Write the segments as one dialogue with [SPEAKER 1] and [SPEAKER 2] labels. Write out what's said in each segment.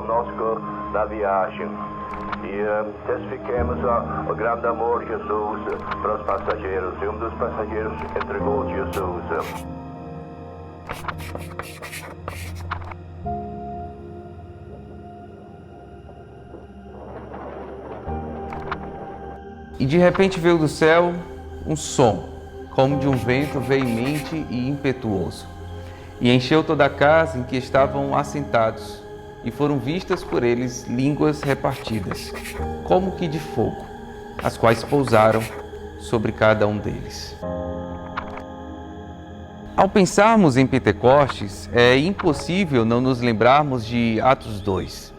[SPEAKER 1] conosco na viagem. E testifiquemos o grande amor de Jesus para os passageiros. E um dos passageiros entregou Jesus.
[SPEAKER 2] E de repente veio do céu um som, como de um vento veemente e impetuoso, e encheu toda a casa em que estavam assentados, e foram vistas por eles línguas repartidas, como que de fogo, as quais pousaram sobre cada um deles. Ao pensarmos em Pentecostes, é impossível não nos lembrarmos de Atos 2,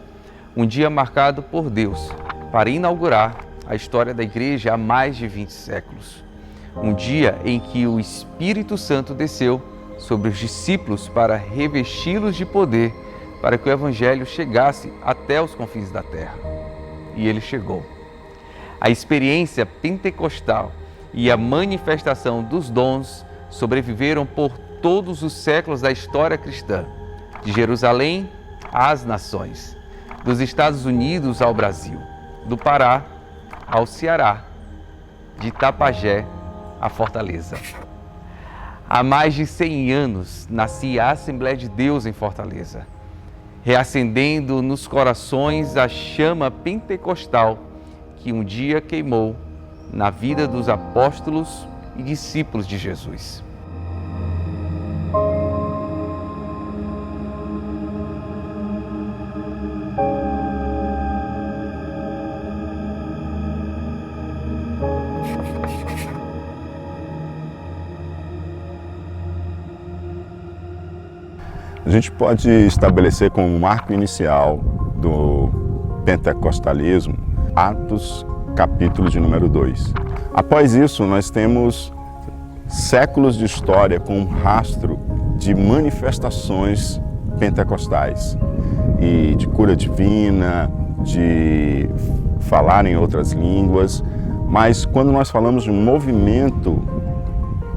[SPEAKER 2] um dia marcado por Deus para inaugurar a história da igreja há mais de 20 séculos. Um dia em que o Espírito Santo desceu sobre os discípulos para revesti-los de poder, para que o Evangelho chegasse até os confins da terra. E ele chegou. A experiência pentecostal e a manifestação dos dons sobreviveram por todos os séculos da história cristã, de Jerusalém às nações, dos Estados Unidos ao Brasil, do Pará ao Ceará, de Itapajé à Fortaleza. Há mais de 100 anos nascia a Assembleia de Deus em Fortaleza, reacendendo nos corações a chama pentecostal que um dia queimou na vida dos apóstolos e discípulos de Jesus.
[SPEAKER 3] A gente pode estabelecer como marco inicial do pentecostalismo Atos, capítulo de número 2. Após isso, nós temos séculos de história com um rastro de manifestações pentecostais e de cura divina, de falar em outras línguas, mas quando nós falamos de um movimento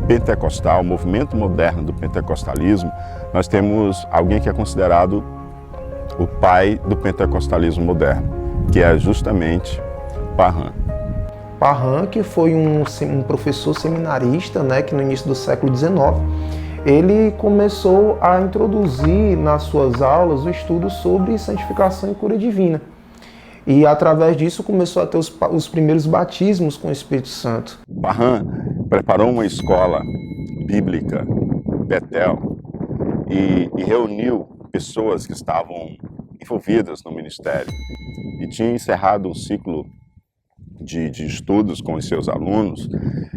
[SPEAKER 3] pentecostal, o movimento moderno do pentecostalismo, nós temos alguém que é considerado o pai do pentecostalismo moderno, que é justamente Parham.
[SPEAKER 4] Parham, que foi um professor seminarista, né, que no início do século XIX, ele começou a introduzir nas suas aulas o estudo sobre santificação e cura divina. E através disso começou a ter os primeiros batismos com o Espírito Santo.
[SPEAKER 3] Parham preparou uma escola bíblica, Betel, e reuniu pessoas que estavam envolvidas no ministério. E tinha encerrado um ciclo de estudos com os seus alunos,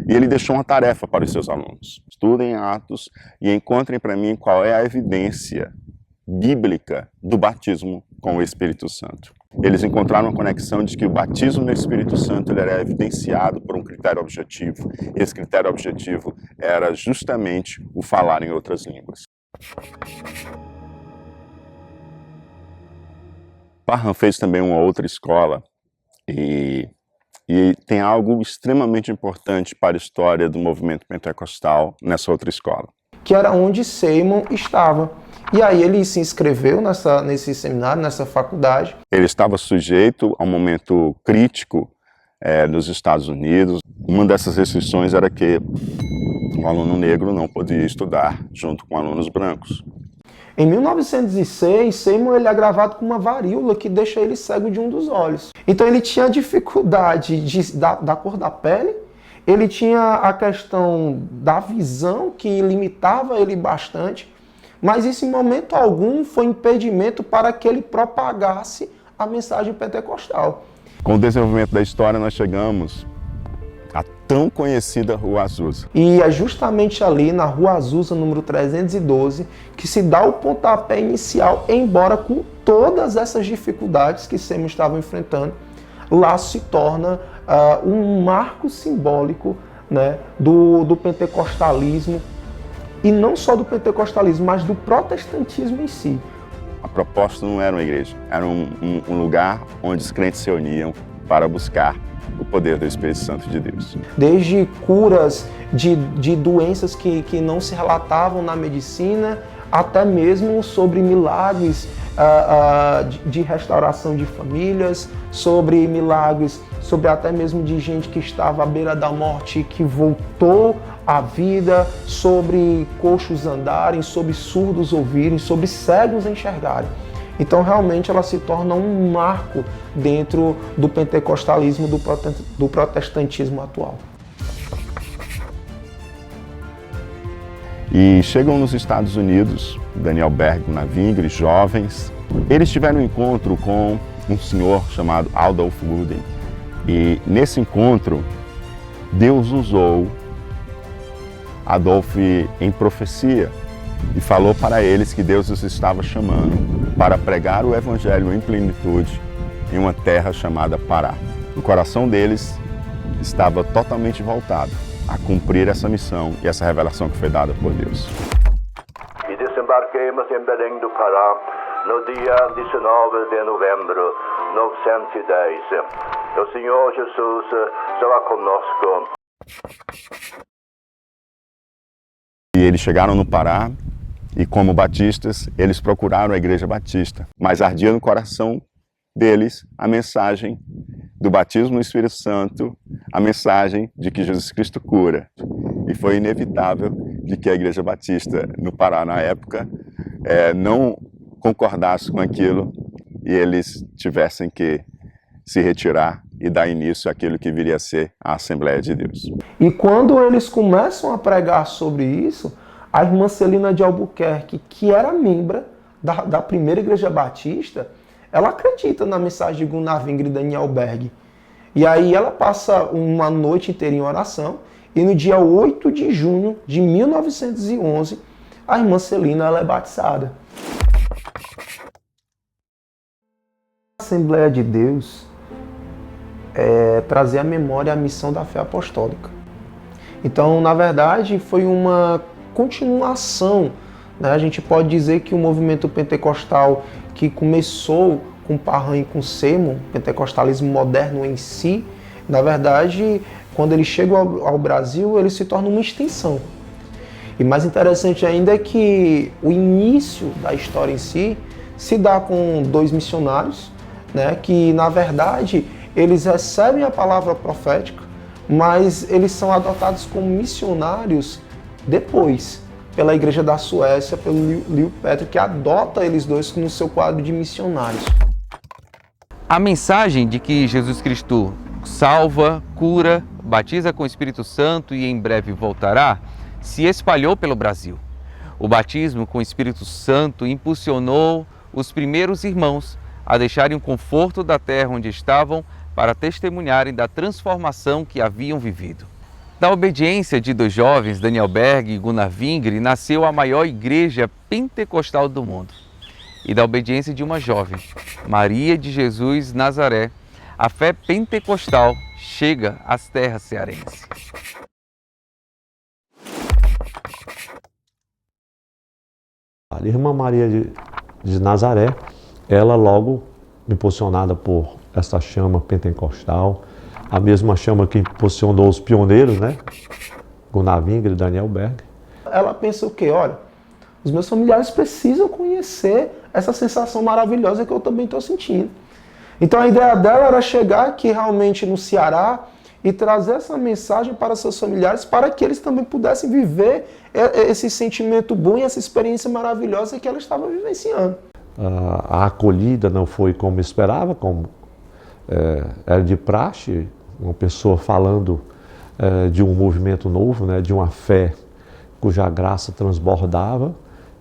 [SPEAKER 3] e ele deixou uma tarefa para os seus alunos. Estudem Atos e encontrem para mim qual é a evidência bíblica do batismo com o Espírito Santo. Eles encontraram uma conexão de que o batismo no Espírito Santo ele era evidenciado por um critério objetivo. E esse critério objetivo era justamente o falar em outras línguas. Parham fez também uma outra escola e tem algo extremamente importante para a história do movimento pentecostal nessa outra escola.
[SPEAKER 4] Que era onde Seymour estava. E aí ele se inscreveu nesse seminário, nessa faculdade.
[SPEAKER 3] Ele estava sujeito a um momento crítico nos Estados Unidos. Uma dessas restrições era que um aluno negro não podia estudar junto com alunos brancos.
[SPEAKER 4] Em 1906, Seymour ele é agravado com uma varíola que deixa ele cego de um dos olhos. Então ele tinha dificuldade da cor da pele, ele tinha a questão da visão que limitava ele bastante, mas isso em momento algum foi impedimento para que ele propagasse a mensagem pentecostal.
[SPEAKER 3] Com o desenvolvimento da história nós chegamos à tão conhecida Rua Azusa.
[SPEAKER 4] E é justamente ali na Rua Azusa, número 312, que se dá o pontapé inicial, embora com todas essas dificuldades que Seymour estava enfrentando, lá se torna um marco simbólico, né, do pentecostalismo, e não só do pentecostalismo, mas do protestantismo em si.
[SPEAKER 3] A proposta não era uma igreja, era um lugar onde os crentes se uniam para buscar o poder do Espírito Santo de Deus.
[SPEAKER 4] Desde curas de doenças que não se relatavam na medicina, até mesmo sobre milagres de restauração de famílias, sobre milagres, sobre até mesmo de gente que estava à beira da morte e que voltou à vida, sobre coxos andarem, sobre surdos ouvirem, sobre cegos enxergarem. Então, realmente, ela se torna um marco dentro do pentecostalismo, do protestantismo atual.
[SPEAKER 3] E chegam nos Estados Unidos, Daniel Berg, Gunnar Wingre, jovens. Eles tiveram um encontro com um senhor chamado Adolf Gruden. E nesse encontro, Deus usou Adolf em profecia e falou para eles que Deus os estava chamando para pregar o evangelho em plenitude em uma terra chamada Pará. O coração deles estava totalmente voltado a cumprir essa missão e essa revelação que foi dada por Deus.
[SPEAKER 1] E desembarquemos em Belém do Pará no dia 19 de novembro de 1910. O Senhor Jesus estava conosco.
[SPEAKER 3] E eles chegaram no Pará e, como batistas, eles procuraram a Igreja Batista, mas ardia no coração deles a mensagem do batismo no Espírito Santo, a mensagem de que Jesus Cristo cura. E foi inevitável de que a Igreja Batista no Pará, na época, não concordasse com aquilo e eles tivessem que se retirar e dar início àquilo que viria a ser a Assembleia de Deus.
[SPEAKER 4] E quando eles começam a pregar sobre isso, a irmã Celina de Albuquerque, que era membro da primeira Igreja Batista, ela acredita na mensagem de Gunnar Wingre e Daniel Berg. E aí ela passa uma noite inteira em oração, e no dia 8 de junho de 1911, a irmã Celina ela é batizada. A Assembleia de Deus é trazer à memória a missão da fé apostólica. Então, na verdade, foi uma continuação, né? A gente pode dizer que o movimento pentecostal que começou com Parham e com Sermon, pentecostalismo moderno em si, na verdade, quando ele chega ao Brasil, ele se torna uma extensão. E mais interessante ainda é que o início da história em si se dá com dois missionários, né, que, na verdade, eles recebem a palavra profética, mas eles são adotados como missionários depois, pela Igreja da Suécia, pelo Leo Petri, que adota eles dois no seu quadro de missionários.
[SPEAKER 2] A mensagem de que Jesus Cristo salva, cura, batiza com o Espírito Santo e em breve voltará, se espalhou pelo Brasil. O batismo com o Espírito Santo impulsionou os primeiros irmãos a deixarem o conforto da terra onde estavam para testemunharem da transformação que haviam vivido. Da obediência de dois jovens, Daniel Berg e Gunnar Wingre, nasceu a maior igreja pentecostal do mundo. E da obediência de uma jovem, Maria de Jesus Nazaré, a fé pentecostal chega às terras cearenses.
[SPEAKER 5] A irmã Maria de Nazaré, ela logo impulsionada por essa chama pentecostal, a mesma chama que impulsionou os pioneiros, né? Gunnar Wingre e Daniel Berg.
[SPEAKER 4] Ela pensa o quê? Olha, os meus familiares precisam conhecer essa sensação maravilhosa que eu também estou sentindo. Então a ideia dela era chegar aqui realmente no Ceará e trazer essa mensagem para seus familiares, para que eles também pudessem viver esse sentimento bom e essa experiência maravilhosa que ela estava vivenciando.
[SPEAKER 5] A acolhida não foi como esperava, como era de praxe, uma pessoa falando de um movimento novo, né, de uma fé cuja graça transbordava.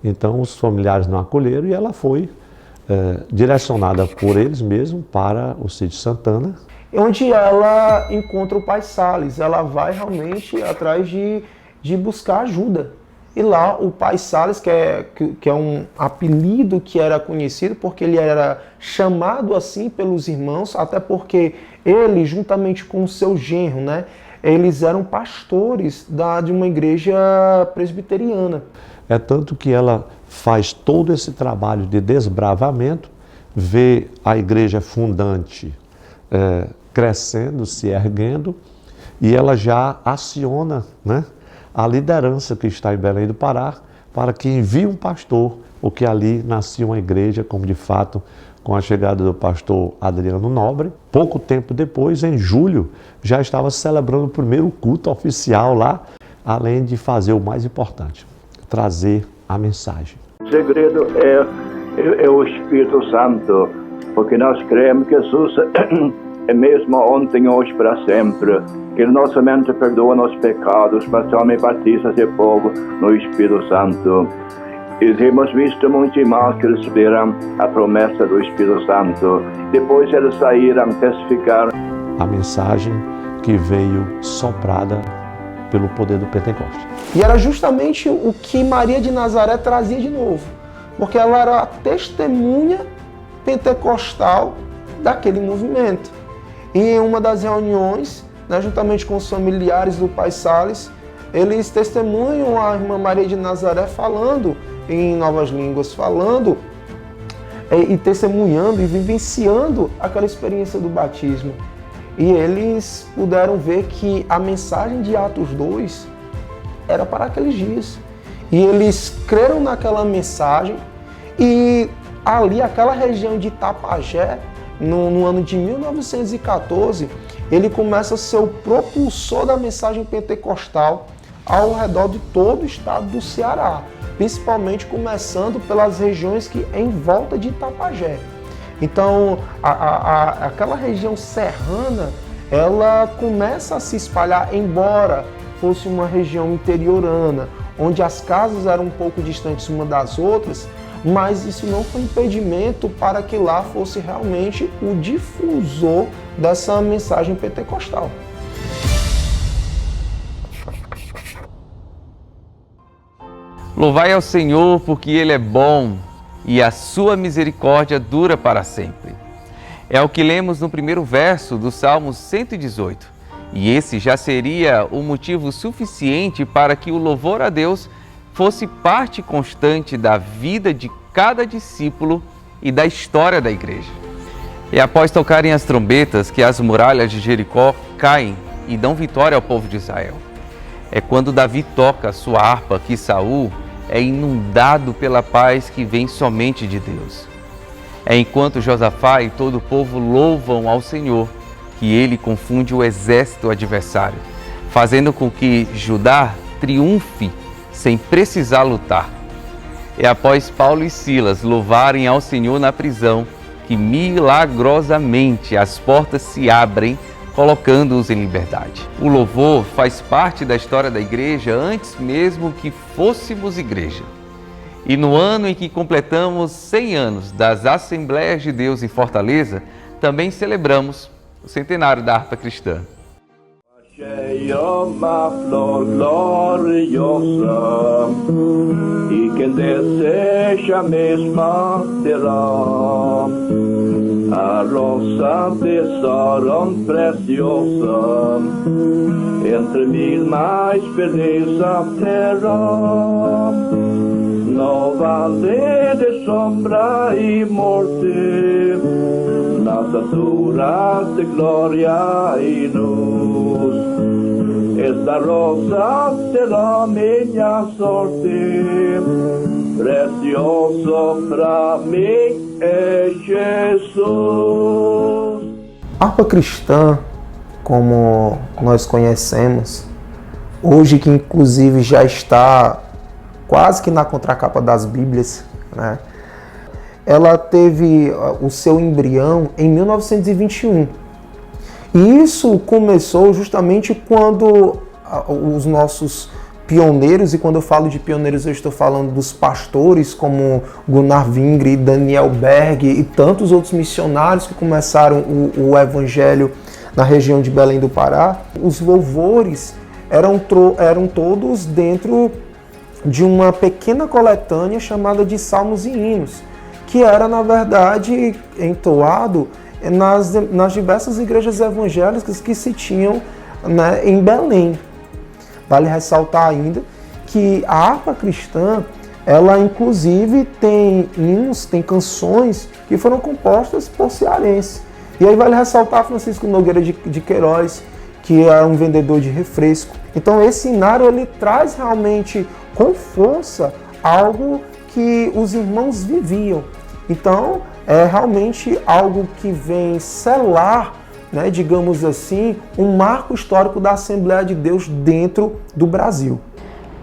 [SPEAKER 5] Então os familiares não acolheram e ela foi direcionada por eles mesmos para o Sítio Santana,
[SPEAKER 4] onde ela encontra o pai Salles. Ela vai realmente atrás de buscar ajuda. E lá o pai Salles, que é um apelido que era conhecido porque ele era chamado assim pelos irmãos, até porque ele, juntamente com o seu genro, né, eles eram pastores de uma igreja presbiteriana.
[SPEAKER 5] É tanto que ela faz todo esse trabalho de desbravamento, vê a igreja fundante crescendo, se erguendo, e ela já aciona, né, a liderança que está em Belém do Pará para que envie um pastor porque ali nascia uma igreja, como de fato, com a chegada do pastor Adriano Nobre. Pouco tempo depois, em julho, já estava celebrando o primeiro culto oficial lá, além de fazer o mais importante, trazer a mensagem.
[SPEAKER 1] O segredo é o Espírito Santo, porque nós cremos que Jesus é mesmo ontem, hoje, para sempre. Que Ele não somente perdoa nossos pecados, mas também batiza seu povo no Espírito Santo. E temos visto muitos irmãos que receberam a promessa do Espírito Santo. Depois eles saíram testificar
[SPEAKER 5] A mensagem que veio soprada pelo poder do Pentecostes.
[SPEAKER 4] E era justamente o que Maria de Nazaré trazia de novo, porque ela era a testemunha pentecostal daquele movimento. E em uma das reuniões, né, juntamente com os familiares do pai Salles, eles testemunham a irmã Maria de Nazaré falando em novas línguas, falando e testemunhando e vivenciando aquela experiência do batismo. E eles puderam ver que a mensagem de Atos 2 era para aqueles dias. E eles creram naquela mensagem e ali, aquela região de Itapajé, no ano de 1914, ele começa a ser o propulsor da mensagem pentecostal ao redor de todo o estado do Ceará, principalmente começando pelas regiões que em volta de Itapajé. Então, aquela região serrana, ela começa a se espalhar, embora fosse uma região interiorana, onde as casas eram um pouco distantes uma das outras, mas isso não foi impedimento para que lá fosse realmente o difusor dessa mensagem pentecostal.
[SPEAKER 2] Louvai ao Senhor, porque Ele é bom e a sua misericórdia dura para sempre. É o que lemos no primeiro verso do Salmo 118. E esse já seria o motivo suficiente para que o louvor a Deus fosse parte constante da vida de cada discípulo e da história da igreja. É após tocarem as trombetas que as muralhas de Jericó caem e dão vitória ao povo de Israel. É quando Davi toca a sua harpa que Saul é inundado pela paz que vem somente de Deus. É enquanto Josafá e todo o povo louvam ao Senhor que ele confunde o exército adversário, fazendo com que Judá triunfe sem precisar lutar. É após Paulo e Silas louvarem ao Senhor na prisão que milagrosamente as portas se abrem, colocando-os em liberdade. O louvor faz parte da história da igreja antes mesmo que fôssemos igreja. E no ano em que completamos 100 anos das Assembleias de Deus em Fortaleza, também celebramos o centenário da harpa cristã.
[SPEAKER 1] Uma flor gloriosa, e quem deseja a mesma terá. A rosa de Saron preciosa, entre mil mais beleza terá. No vale de sombra e morte, nas alturas de glória e luz. Esta rosa será minha sorte, precioso para mim é Jesus.
[SPEAKER 4] A harpa cristã, como nós conhecemos, hoje que inclusive já está quase que na contracapa das Bíblias, né? Ela teve o seu embrião em 1921. E isso começou justamente quando os nossos pioneiros, e quando eu falo de pioneiros eu estou falando dos pastores como Gunnar Vingre, Daniel Berg e tantos outros missionários que começaram o evangelho na região de Belém do Pará. Os louvores eram todos dentro de uma pequena coletânea chamada de Salmos e Hinos, que era, na verdade, entoado nas diversas igrejas evangélicas que se tinham, né, em Belém. Vale ressaltar ainda que a harpa cristã, ela inclusive tem hinos, tem canções que foram compostas por cearenses. E aí vale ressaltar Francisco Nogueira de Queiroz, que é um vendedor de refresco. Então esse inário, ele traz realmente com força algo que os irmãos viviam. Então, é realmente algo que vem selar, né, digamos assim, um marco histórico da Assembleia de Deus dentro do Brasil.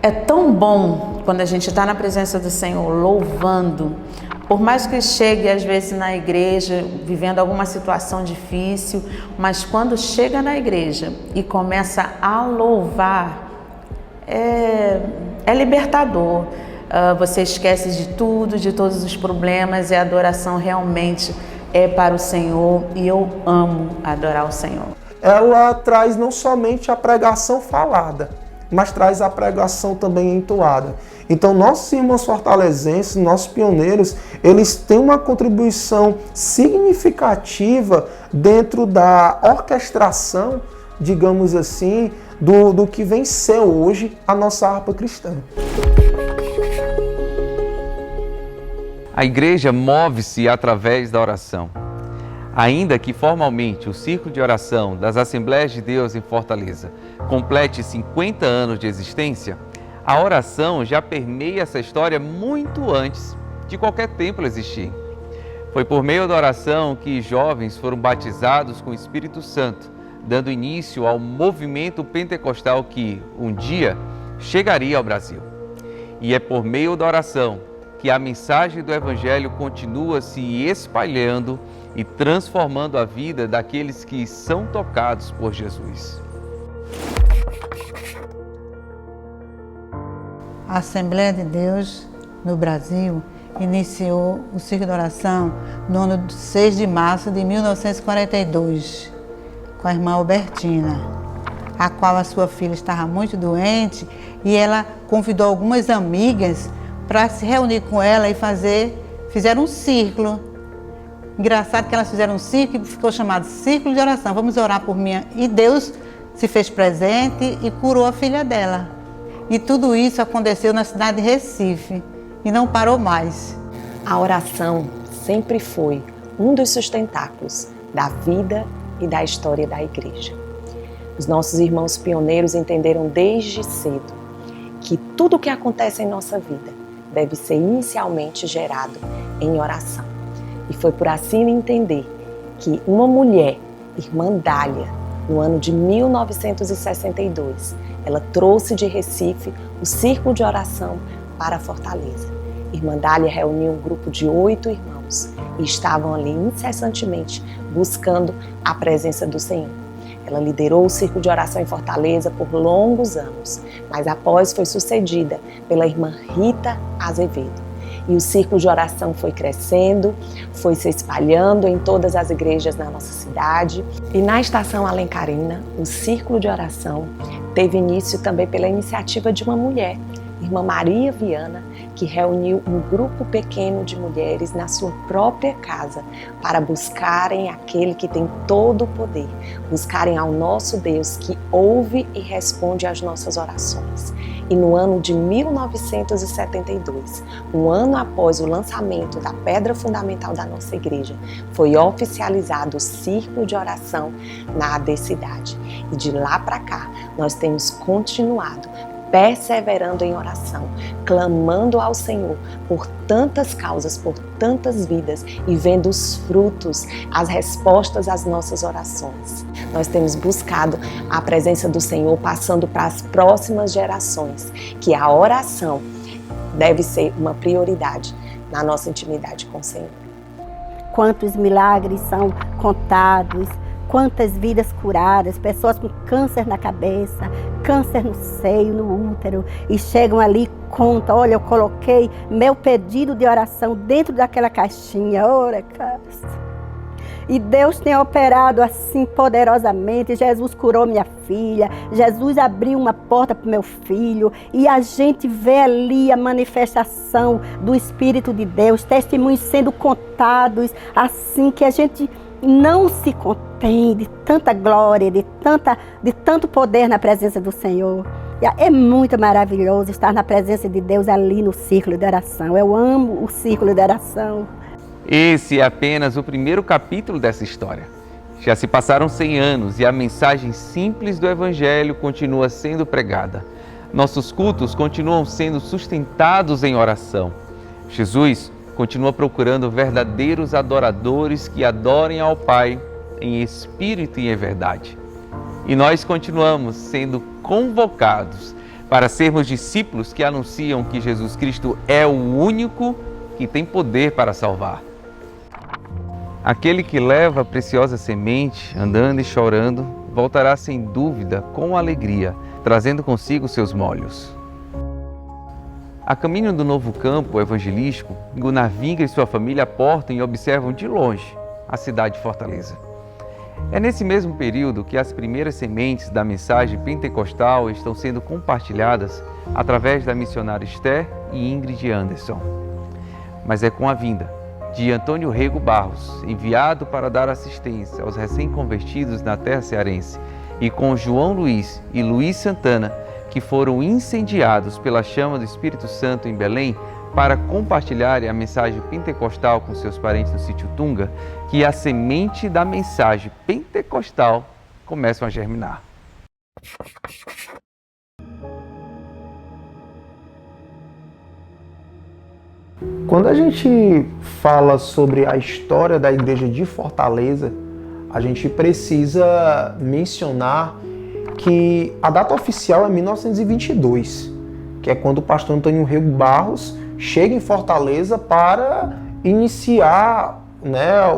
[SPEAKER 6] É tão bom quando a gente está na presença do Senhor, louvando. Por mais que chegue, às vezes, na igreja, vivendo alguma situação difícil, mas quando chega na igreja e começa a louvar, é libertador. Você esquece de tudo, de todos os problemas, e a adoração realmente é para o Senhor, e eu amo adorar o Senhor.
[SPEAKER 4] Ela traz não somente a pregação falada, mas traz a pregação também entoada. Então, nossos irmãos fortalezenses, nossos pioneiros, eles têm uma contribuição significativa dentro da orquestração, digamos assim, do que vem ser hoje a nossa harpa cristã.
[SPEAKER 2] A igreja move-se através da oração. Ainda que formalmente o círculo de oração das Assembleias de Deus em Fortaleza complete 50 anos de existência, a oração já permeia essa história muito antes de qualquer templo existir. Foi por meio da oração que jovens foram batizados com o Espírito Santo, dando início ao movimento pentecostal que, um dia, chegaria ao Brasil. E é por meio da oração que a mensagem do Evangelho continua se espalhando e transformando a vida daqueles que são tocados por Jesus.
[SPEAKER 7] A Assembleia de Deus no Brasil iniciou o ciclo de oração no ano 6 de março de 1942, com a irmã Albertina, a qual a sua filha estava muito doente, e ela convidou algumas amigas para se reunir com ela e fizeram um círculo. Engraçado que elas fizeram um círculo e ficou chamado Círculo de Oração. Vamos orar por mim. E Deus se fez presente e curou a filha dela. E tudo isso aconteceu na cidade de Recife e não parou mais.
[SPEAKER 8] A oração sempre foi um dos sustentáculos da vida e da história da igreja. Os nossos irmãos pioneiros entenderam desde cedo que tudo o que acontece em nossa vida deve ser inicialmente gerado em oração. E foi por assim entender que uma mulher, irmã Dália, no ano de 1962, ela trouxe de Recife o círculo de oração para Fortaleza. Irmã Dália reuniu um grupo de 8 irmãos e estavam ali incessantemente buscando a presença do Senhor. Ela liderou o círculo de oração em Fortaleza por longos anos, mas após foi sucedida pela irmã Rita Azevedo. E o círculo de oração foi crescendo, foi se espalhando em todas as igrejas na nossa cidade. E na Estação Alencarina, o círculo de oração teve início também pela iniciativa de uma mulher, irmã Maria Viana, que reuniu um grupo pequeno de mulheres na sua própria casa para buscarem aquele que tem todo o poder, buscarem ao nosso Deus que ouve e responde às nossas orações. E no ano de 1972, um ano após o lançamento da pedra fundamental da nossa igreja, foi oficializado o círculo de oração na AD Cidade. E de lá para cá, nós temos continuado perseverando em oração, clamando ao Senhor por tantas causas, por tantas vidas e vendo os frutos, as respostas às nossas orações. Nós temos buscado a presença do Senhor, passando para as próximas gerações, que a oração deve ser uma prioridade na nossa intimidade com o Senhor.
[SPEAKER 9] Quantos milagres são contados, quantas vidas curadas, pessoas com câncer na cabeça, câncer no seio, no útero, e chegam ali e contam, olha, eu coloquei meu pedido de oração dentro daquela caixinha, ora, cara. E Deus tem operado assim poderosamente. Jesus curou minha filha, Jesus abriu uma porta para o meu filho, e a gente vê ali a manifestação do Espírito de Deus, testemunhos sendo contados, assim que a gente não se contém de tanta glória, de tanto poder na presença do Senhor. É muito maravilhoso estar na presença de Deus ali no círculo de oração. Eu amo o círculo de oração.
[SPEAKER 2] Esse é apenas o primeiro capítulo dessa história. Já se passaram 100 anos e a mensagem simples do Evangelho continua sendo pregada. Nossos cultos continuam sendo sustentados em oração. Jesus continua procurando verdadeiros adoradores que adorem ao Pai em espírito e em verdade. E nós continuamos sendo convocados para sermos discípulos que anunciam que Jesus Cristo é o único que tem poder para salvar. Aquele que leva a preciosa semente, andando e chorando, voltará sem dúvida com alegria, trazendo consigo seus molhos. A caminho do novo campo evangelístico, Gunavinga e sua família aportam e observam de longe a cidade de Fortaleza. É nesse mesmo período que as primeiras sementes da mensagem pentecostal estão sendo compartilhadas através da missionária Esther e Ingrid Anderson. Mas é com a vinda de Antônio Rego Barros, enviado para dar assistência aos recém-convertidos na terra cearense, e com João Luiz e Luiz Santana, que foram incendiados pela chama do Espírito Santo em Belém para compartilharem a mensagem pentecostal com seus parentes no sítio Tunga, que a semente da mensagem pentecostal começam a germinar.
[SPEAKER 4] Quando a gente fala sobre a história da igreja de Fortaleza, a gente precisa mencionar que a data oficial é 1922, que é quando o pastor Antônio Rego Barros chega em Fortaleza para iniciar,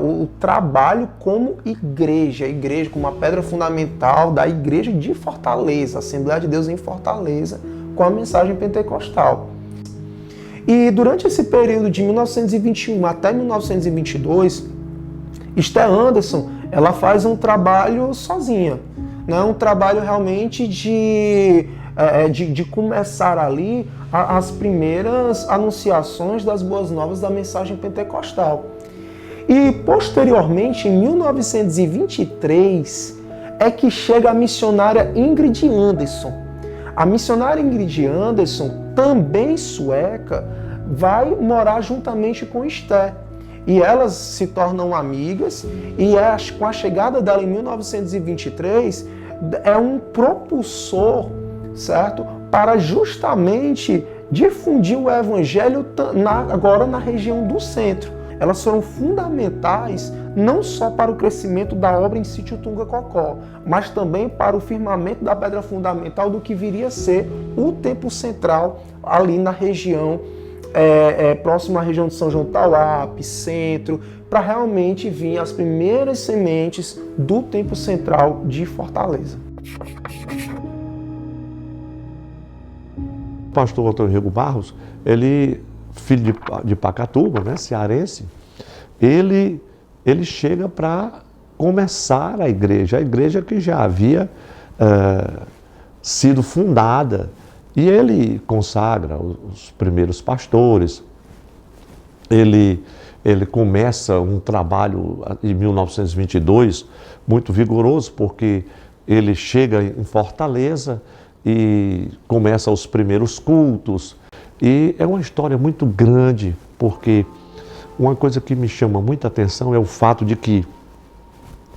[SPEAKER 4] o trabalho como igreja, a igreja como uma pedra fundamental da igreja de Fortaleza, Assembleia de Deus em Fortaleza, com a mensagem pentecostal. E durante esse período de 1921 até 1922, Esther Anderson ela faz um trabalho sozinha, um trabalho realmente de começar ali as primeiras anunciações das boas novas da mensagem pentecostal. E posteriormente, em 1923, é que chega a missionária Ingrid Anderson. A missionária Ingrid Anderson, também sueca, vai morar juntamente com Esther. E elas se tornam amigas, e com a chegada dela em 1923, é um propulsor, certo? Para justamente difundir o evangelho agora na região do centro. Elas foram fundamentais não só para o crescimento da obra em sítio Tunga Cocó, mas também para o firmamento da pedra fundamental do que viria a ser o Templo Central ali na região, próximo à região de São João Tauape, centro, para realmente vir as primeiras sementes do Templo Central de Fortaleza.
[SPEAKER 5] O pastor Antônio Rego Barros, ele, filho de Pacatuba, cearense, ele chega para começar a igreja que já havia sido fundada, e ele consagra os primeiros pastores. Ele começa um trabalho em 1922 muito vigoroso, porque ele chega em Fortaleza e começa os primeiros cultos. E é uma história muito grande, porque uma coisa que me chama muita atenção é o fato de que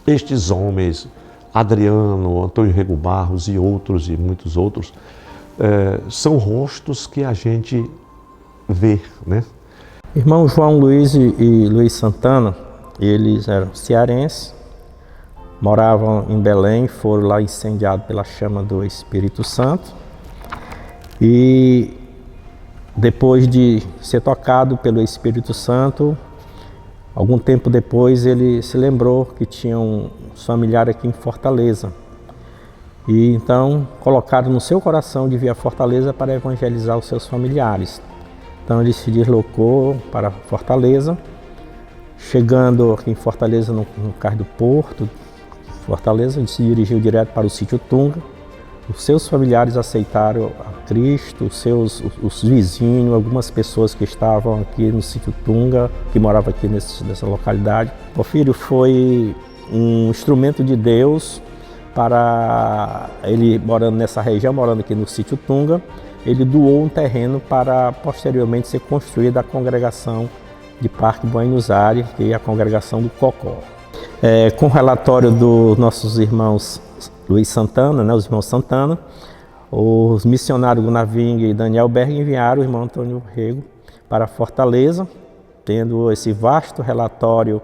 [SPEAKER 5] estes homens, Adriano, Antônio Rego Barros e outros, e muitos outros, são rostos que a gente vê,
[SPEAKER 10] Irmão João Luiz e Luiz Santana, eles eram cearenses, moravam em Belém, foram lá incendiados pela chama do Espírito Santo, e depois de ser tocado pelo Espírito Santo, algum tempo depois ele se lembrou que tinha um familiar aqui em Fortaleza. E então colocaram no seu coração de vir a Fortaleza para evangelizar os seus familiares. Então ele se deslocou para Fortaleza, chegando aqui em Fortaleza no cais do Porto, Fortaleza, ele se dirigiu direto para o sítio Tunga. Os seus familiares aceitaram a Cristo, os vizinhos, algumas pessoas que estavam aqui no sítio Tunga, que moravam aqui nessa localidade. Porfírio foi um instrumento de Deus para ele, morando nessa região, morando aqui no sítio Tunga, ele doou um terreno para posteriormente ser construída a congregação de Parque Buenos Aires, que é a congregação do Cocó. Com o relatório dos nossos irmãos Luiz Santana, os irmãos Santana, os missionários Gunavinga e Daniel Berg enviaram o irmão Antônio Rego para Fortaleza, tendo esse vasto relatório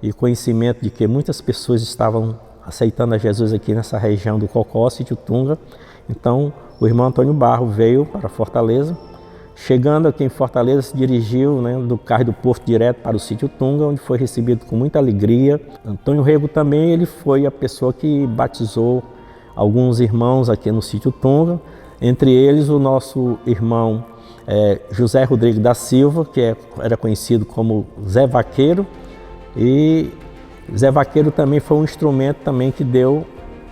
[SPEAKER 10] e conhecimento de que muitas pessoas estavam aceitando a Jesus aqui nessa região do Cocó, Sítio Tunga. Então, o irmão Antônio Barro veio para Fortaleza. Chegando aqui em Fortaleza, se dirigiu, do Cais do Porto direto para o Sítio Tunga, onde foi recebido com muita alegria. Antônio Rego também, ele foi a pessoa que batizou alguns irmãos aqui no Sítio Tunga, entre eles o nosso irmão José Rodrigues da Silva, que era conhecido como Zé Vaqueiro, e Zé Vaqueiro também foi um instrumento também que deu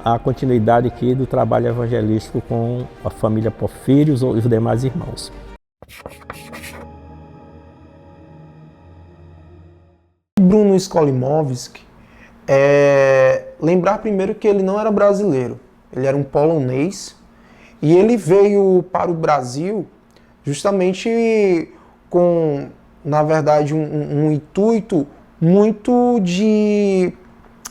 [SPEAKER 10] a continuidade aqui do trabalho evangelístico com a família Porfírios e os demais irmãos.
[SPEAKER 4] Bruno Skolimowski, lembrar primeiro que ele não era brasileiro, ele era um polonês e ele veio para o Brasil justamente com, na verdade, um intuito muito de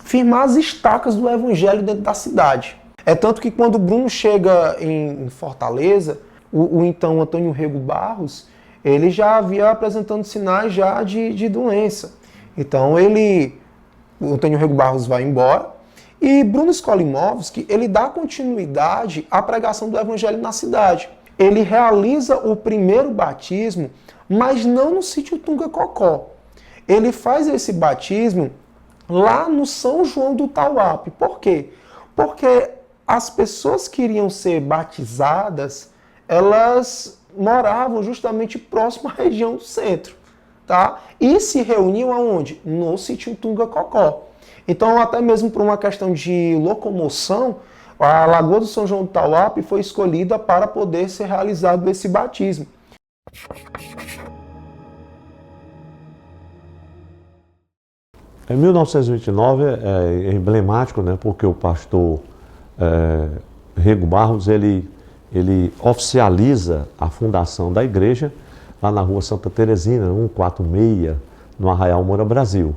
[SPEAKER 4] firmar as estacas do evangelho dentro da cidade. É tanto que quando Bruno chega em Fortaleza, o então Antônio Rego Barros, ele já havia apresentando sinais já de doença. Então o Antônio Rego Barros vai embora e Bruno Skolimowski, ele dá continuidade à pregação do evangelho na cidade. Ele realiza o primeiro batismo, mas não no Sítio Tunga Cocó. Ele faz esse batismo lá no São João do Tauape. Por quê? Porque as pessoas que iriam ser batizadas, elas moravam justamente próximo à região do centro, tá? E se reuniam aonde? No Sítio Tunga Cocó. Então, até mesmo por uma questão de locomoção, a Lagoa do São João do Tauape foi escolhida para poder ser realizado esse batismo.
[SPEAKER 5] Em 1929 é emblemático, porque o pastor Rego Barros ele oficializa a fundação da igreja lá na rua Santa Teresina, 146, no Arraial Moura Brasil.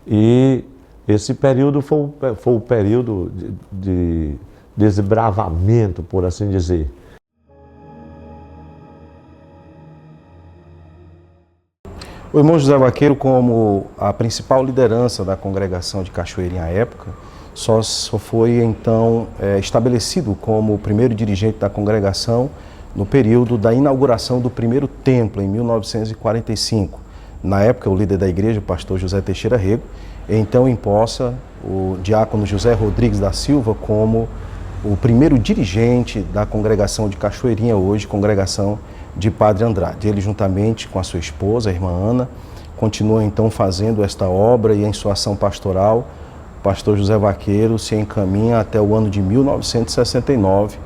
[SPEAKER 5] E esse período foi o período de desbravamento, por assim dizer.
[SPEAKER 11] O irmão José Vaqueiro, como a principal liderança da congregação de Cachoeirinha à época, só foi então estabelecido como o primeiro dirigente da congregação no período da inauguração do primeiro templo, em 1945. Na época, o líder da igreja, o pastor José Teixeira Rego, então imposta o diácono José Rodrigues da Silva como o primeiro dirigente da congregação de Cachoeirinha, hoje congregação de Padre Andrade. Ele, juntamente com a sua esposa, a irmã Ana, continua então fazendo esta obra, e em sua ação pastoral, o pastor José Vaqueiro se encaminha até o ano de 1969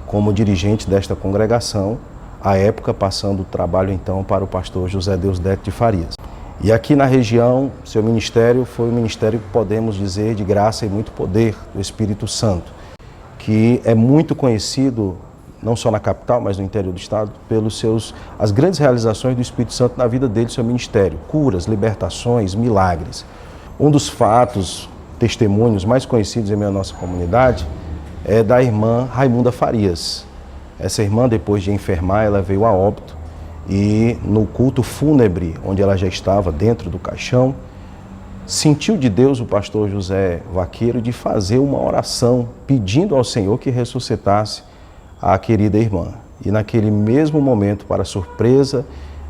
[SPEAKER 11] como dirigente desta congregação, à época passando o trabalho então para o pastor José Deusdedito de Farias. E aqui na região, seu ministério foi um ministério que podemos dizer de graça e muito poder do Espírito Santo, que é muito conhecido não só na capital, mas no interior do estado, as grandes realizações do Espírito Santo na vida dele, seu ministério, curas, libertações, milagres. Um dos fatos, testemunhos mais conhecidos em nossa comunidade é da irmã Raimunda Farias. Essa irmã, depois de enfermar, ela veio a óbito e no culto fúnebre, onde ela já estava dentro do caixão, sentiu de Deus o pastor José Vaqueiro de fazer uma oração pedindo ao Senhor que ressuscitasse a querida irmã. E naquele mesmo momento, para surpresa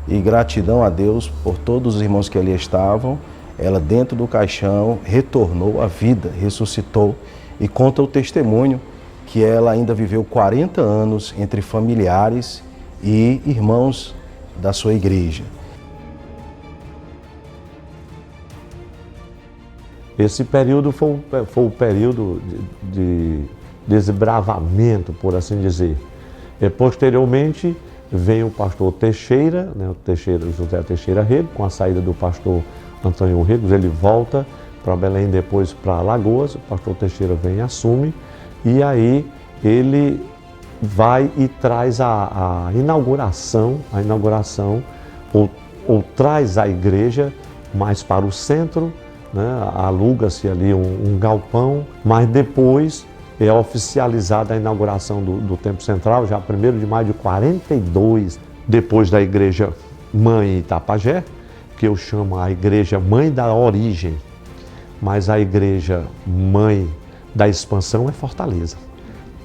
[SPEAKER 11] e gratidão a Deus por todos os irmãos que ali estavam, ela dentro do caixão retornou à vida, ressuscitou, e conta o testemunho que ela ainda viveu 40 anos entre familiares e irmãos da sua igreja.
[SPEAKER 5] Esse período foi o período de desbravamento, por assim dizer. E, posteriormente, vem o pastor Teixeira, o José Teixeira Rego, com a saída do pastor Antônio Rego, ele volta para Belém, depois para Alagoas, o pastor Teixeira vem e assume, e aí ele vai e traz a inauguração, ou traz a igreja mais para o centro, aluga-se ali um galpão, mas depois é oficializada a inauguração do Templo Central, já 1º de maio de 42, depois da igreja mãe em Itapajé, que eu chamo a igreja mãe da origem, mas a igreja mãe da expansão é Fortaleza.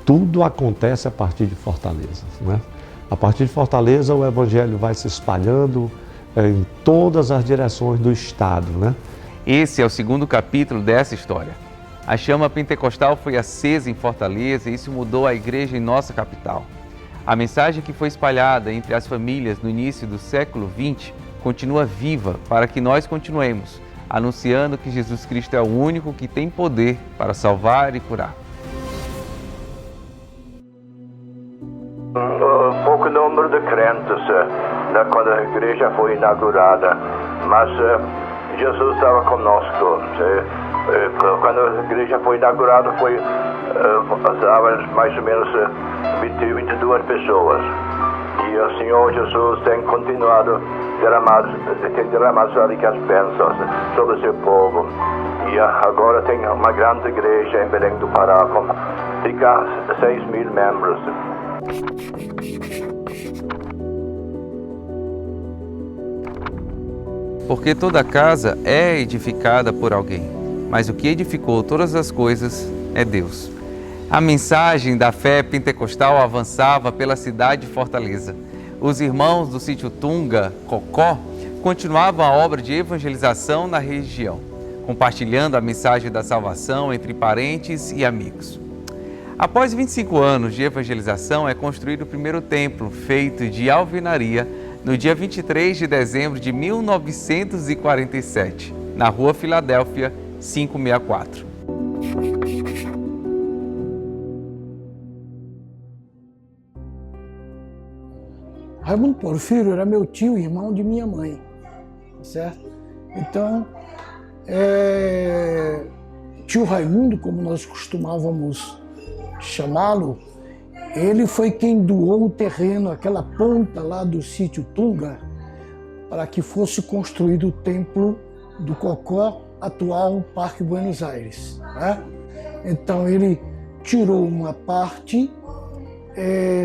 [SPEAKER 5] Tudo acontece a partir de Fortaleza, né? A partir de Fortaleza o evangelho vai se espalhando em todas as direções do estado, né?
[SPEAKER 2] Esse é o segundo capítulo dessa história. A chama pentecostal foi acesa em Fortaleza e isso mudou a igreja em nossa capital. A mensagem que foi espalhada entre as famílias no início do século XX continua viva para que nós continuemos anunciando que Jesus Cristo é o único que tem poder para salvar e curar.
[SPEAKER 1] Pouco número de crentes quando a igreja foi inaugurada, mas Jesus estava conosco. Quando a igreja foi inaugurada, estava mais ou menos 22 pessoas. E o Senhor Jesus tem continuado a derramar suas ricas bênçãos sobre o seu povo. E agora tem uma grande igreja em Belém do Pará, com cerca de 6.000 membros.
[SPEAKER 2] Porque toda casa é edificada por alguém, mas o que edificou todas as coisas é Deus. A mensagem da fé pentecostal avançava pela cidade de Fortaleza. Os irmãos do sítio Tunga, Cocó, continuavam a obra de evangelização na região, compartilhando a mensagem da salvação entre parentes e amigos. Após 25 anos de evangelização, é construído o primeiro templo, feito de alvenaria, no dia 23 de dezembro de 1947, na Rua Filadélfia, 564.
[SPEAKER 12] Raimundo Porfírio era meu tio, irmão de minha mãe, certo? Então, tio Raimundo, como nós costumávamos chamá-lo, ele foi quem doou o terreno, aquela ponta lá do sítio Tunga, para que fosse construído o templo do Cocó, atual Parque Buenos Aires, né? Então ele tirou uma parte,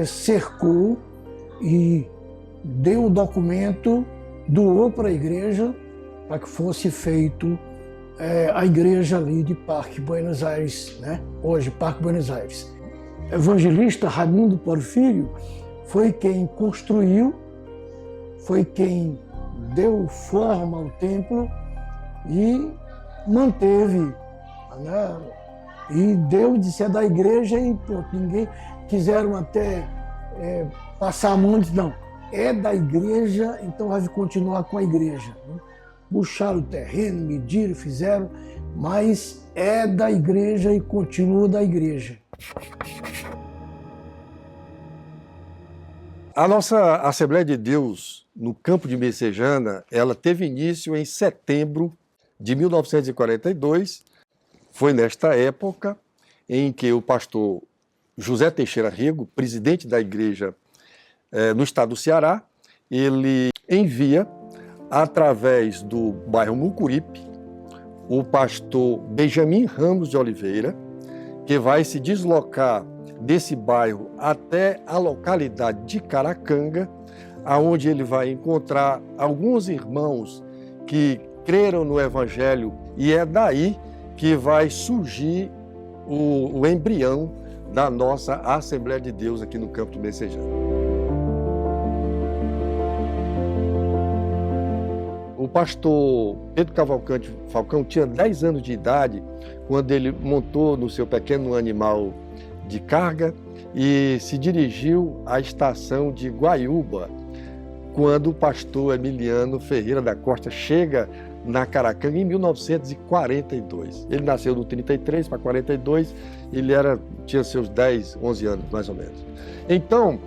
[SPEAKER 12] cercou e deu o documento, doou para a igreja, para que fosse feito a igreja ali de Parque Buenos Aires, né? Hoje Parque Buenos Aires. O evangelista Raimundo Porfírio foi quem construiu, foi quem deu forma ao templo e manteve, né? E deu de ser da igreja e pronto, ninguém quiseram até passar a mão, não, é da igreja, então vai continuar com a igreja. Puxaram o terreno, mediram, fizeram, mas é da igreja e continua da igreja.
[SPEAKER 13] A nossa Assembleia de Deus no campo de Messejana, ela teve início em setembro de 1942. Foi nesta época em que o pastor José Teixeira Rego, presidente da igreja no estado do Ceará, ele envia, através do bairro Mucuripe, o pastor Benjamin Ramos de Oliveira, que vai se deslocar desse bairro até a localidade de Caracanga, aonde ele vai encontrar alguns irmãos que creram no Evangelho, e é daí que vai surgir o embrião da nossa Assembleia de Deus aqui no campo do Messejana. O pastor Pedro Cavalcante Falcão tinha 10 anos de idade quando ele montou no seu pequeno animal de carga e se dirigiu à estação de Guaiúba, quando o pastor Emiliano Ferreira da Costa chega na Caracanga em 1942. Ele nasceu no 33 para 42, ele tinha seus 10, 11 anos mais ou menos. Então,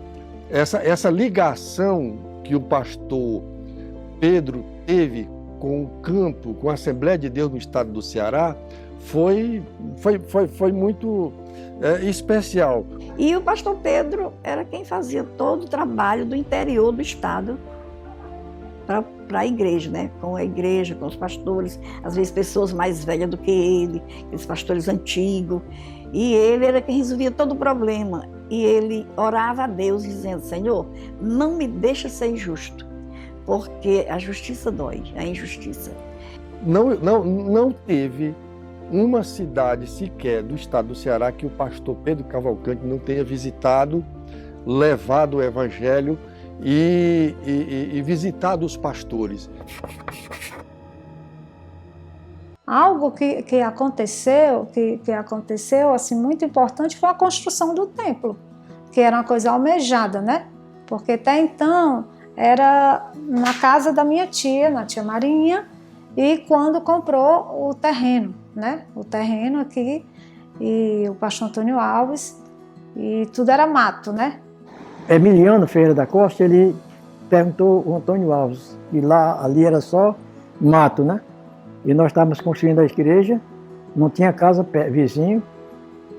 [SPEAKER 13] essa ligação que o pastor Pedro teve com o campo, com a Assembleia de Deus no estado do Ceará, foi muito especial.
[SPEAKER 14] E o pastor Pedro era quem fazia todo o trabalho do interior do estado para a igreja, né? Com a igreja, com os pastores, às vezes pessoas mais velhas do que ele, aqueles pastores antigos. E ele era quem resolvia todo o problema. E ele orava a Deus dizendo: Senhor, não me deixa ser injusto. porque a justiça dói, a injustiça.
[SPEAKER 13] Não teve uma cidade sequer do estado do Ceará que o pastor Pedro Cavalcante não tenha visitado, levado o evangelho e visitado os pastores.
[SPEAKER 15] Algo que aconteceu assim, muito importante foi a construção do templo, que era uma coisa almejada, né? Porque até então era na casa da minha tia, na tia Marinha, e quando comprou o terreno, né? O terreno aqui, e o pastor Antônio Alves, e tudo era mato, né?
[SPEAKER 16] Emiliano Ferreira da Costa, ele perguntou ao Antônio Alves, e ali era só mato, né? E nós estávamos construindo a igreja, não tinha casa vizinho,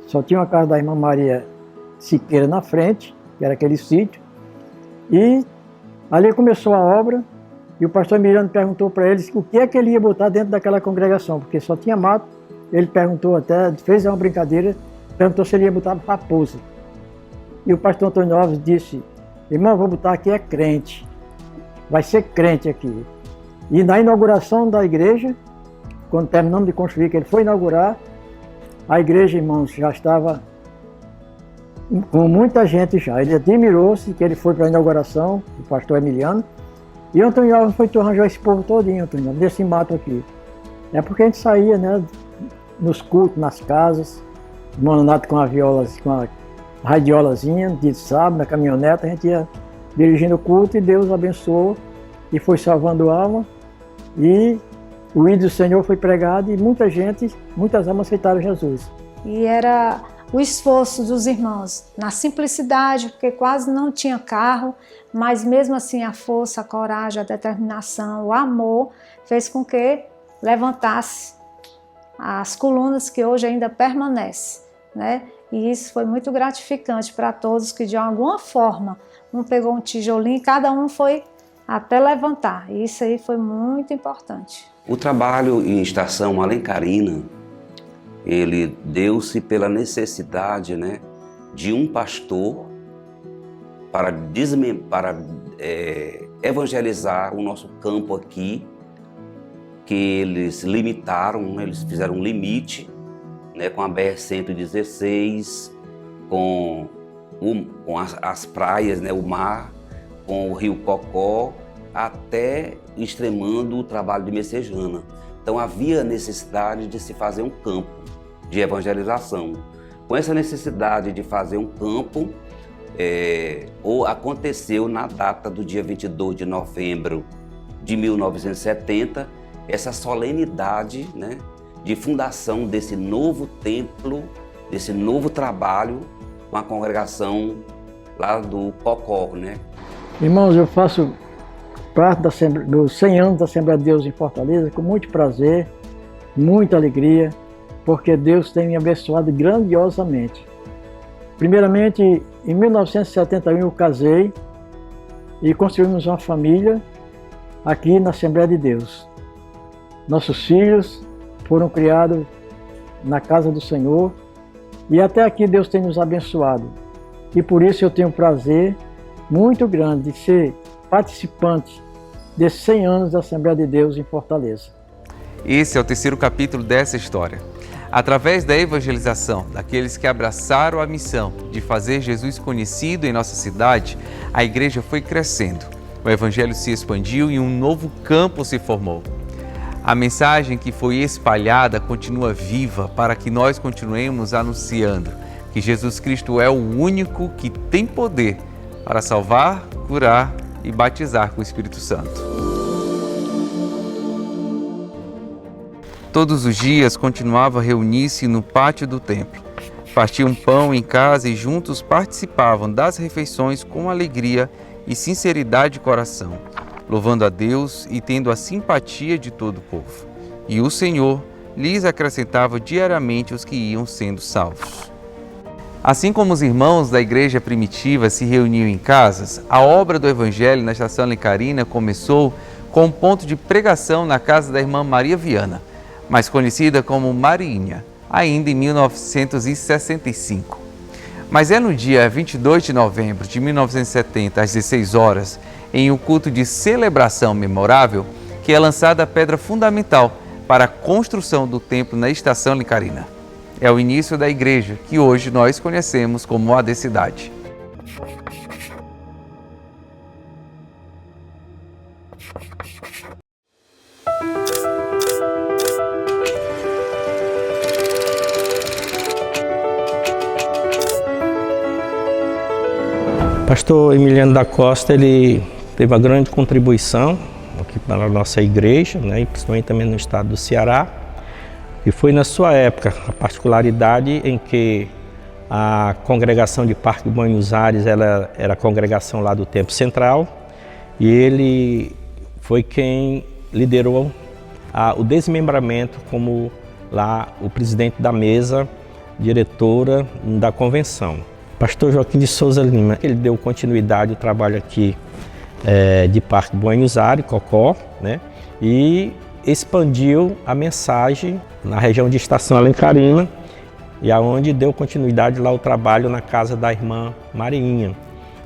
[SPEAKER 16] só tinha uma casa da irmã Maria Siqueira na frente, que era aquele sítio, e ali começou a obra, e o pastor Emiliano perguntou para eles o que é que ele ia botar dentro daquela congregação, porque só tinha mato. Ele perguntou até, fez uma brincadeira, perguntou se ele ia botar raposa. E o pastor Antônio Alves disse, irmão, vou botar aqui é crente, vai ser crente aqui. E na inauguração da igreja, quando terminamos de construir, que ele foi inaugurar, a igreja, irmãos, já estava com muita gente já. Ele admirou-se que ele foi para a inauguração, o pastor Emiliano, e o Antônio Alves foi arranjar esse povo todinho, Antônio, desse mato aqui. É porque a gente saía, né, nos cultos, nas casas, o Mano Nato com a radiolazinha, de sábado, na caminhonete, a gente ia dirigindo o culto e Deus abençoou e foi salvando alma. E o ídolo do Senhor foi pregado e muitas almas aceitaram Jesus.
[SPEAKER 15] E era o esforço dos irmãos na simplicidade, porque quase não tinha carro, mas mesmo assim a força, a coragem, a determinação, o amor fez com que levantasse as colunas que hoje ainda permanecem, né? E isso foi muito gratificante para todos que de alguma forma, um pegou um tijolinho e cada um foi até levantar. E isso aí foi muito importante.
[SPEAKER 17] O trabalho em Estação Alencarina, ele deu-se pela necessidade, né, de um pastor para evangelizar o nosso campo aqui, que eles limitaram, né, eles fizeram um limite, né, com a BR-116, com as praias, né, o mar, com o rio Cocó, até extremando o trabalho de Messejana. Então havia necessidade de se fazer um campo de evangelização. Com essa necessidade de fazer um campo, aconteceu na data do dia 22 de novembro de 1970, essa solenidade, né, de fundação desse novo templo, desse novo trabalho com a congregação lá do Cocó, né?
[SPEAKER 16] Irmãos, eu faço parte dos 100 anos da Assembleia de Deus em Fortaleza com muito prazer, muita alegria, porque Deus tem me abençoado grandiosamente. Primeiramente, em 1971 eu casei e construímos uma família aqui na Assembleia de Deus. Nossos filhos foram criados na casa do Senhor e até aqui Deus tem nos abençoado. E por isso eu tenho um prazer muito grande de ser participante desses 100 anos da Assembleia de Deus em Fortaleza.
[SPEAKER 2] Esse é o terceiro capítulo dessa história. Através da evangelização daqueles que abraçaram a missão de fazer Jesus conhecido em nossa cidade, a igreja foi crescendo. O evangelho se expandiu e um novo campo se formou. A mensagem que foi espalhada continua viva para que nós continuemos anunciando que Jesus Cristo é o único que tem poder para salvar, curar e batizar com o Espírito Santo. Todos os dias continuava a reunir-se no pátio do templo. Partiam pão em casa e juntos participavam das refeições com alegria e sinceridade de coração, louvando a Deus e tendo a simpatia de todo o povo. E o Senhor lhes acrescentava diariamente os que iam sendo salvos. Assim como os irmãos da igreja primitiva se reuniam em casas, a obra do Evangelho na Estação Alencarina começou com um ponto de pregação na casa da irmã Maria Viana, mais conhecida como Marinha, ainda em 1965. Mas é no dia 22 de novembro de 1970, às 16 horas, em um culto de celebração memorável, que é lançada a pedra fundamental para a construção do templo na Estação Alencarina. É o início da igreja, que hoje nós conhecemos como a Cidade.
[SPEAKER 10] Pastor Emiliano da Costa, ele teve uma grande contribuição aqui para a nossa igreja, né, e principalmente também no estado do Ceará. E foi na sua época a particularidade em que a congregação de Parque Buenos Aires ela era a congregação lá do Templo Central, e ele foi quem liderou o desmembramento como lá o presidente da mesa diretora da convenção. Pastor Joaquim de Souza Lima, ele deu continuidade ao trabalho aqui de Parque Buenos Aires, Cocó, né? E expandiu a mensagem na região de Estação Alencarina, e aonde deu continuidade lá ao trabalho na casa da irmã Marinha.